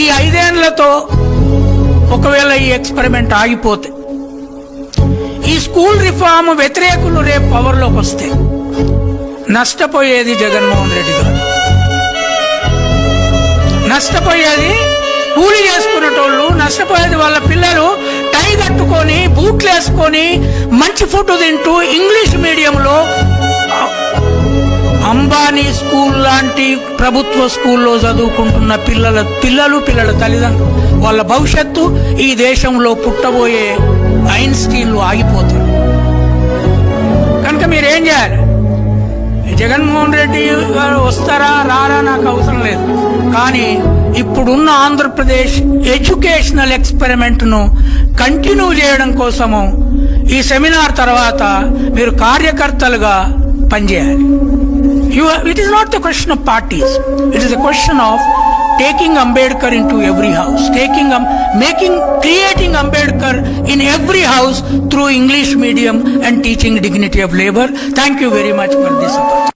ఈ 5 ఏళ్లతో ఒకవేళ ఈ ఎక్స్పెరిమెంట్ ఆగిపోతే, ఈ స్కూల్ రిఫార్మ్ వ్యతిరేకులు రేపు పవర్లోకి వస్తే నష్టపోయేది జగన్మోహన్ రెడ్డి గారు. నష్టపోయేది కూలి చేసుకునేటోళ్ళు, నష్టపోయేది వాళ్ళ పిల్లలు టై కట్టుకొని బూట్లు వేసుకొని మంచి ఫుడ్ తింటూ ఇంగ్లీష్ మీడియంలో అంబానీ స్కూల్ లాంటి ప్రభుత్వ స్కూల్లో చదువుకుంటున్న పిల్లల తల్లిదండ్రులు, వాళ్ళ భవిష్యత్తు ఈ దేశంలో పుట్టబోయే ఐన్స్టీన్లు ఆగిపోతారు. కనుక మీరేం చేయాలి? జగన్మోహన్ రెడ్డి గారు వస్తారా రారా నాకు అవసరం లేదు, కానీ ఇప్పుడున్న ఆంధ్రప్రదేశ్ ఎడ్యుకేషనల్ ఎక్స్పెరిమెంట్ను కంటిన్యూ చేయడం కోసము ఈ సెమినార్ తర్వాత మీరు కార్యకర్తలుగా పనిచేయాలి. It is not the question of parties. It is a question of taking Ambedkar into every house, creating Ambedkar in every house through English medium and teaching dignity of labor. Thank you very much for this opportunity.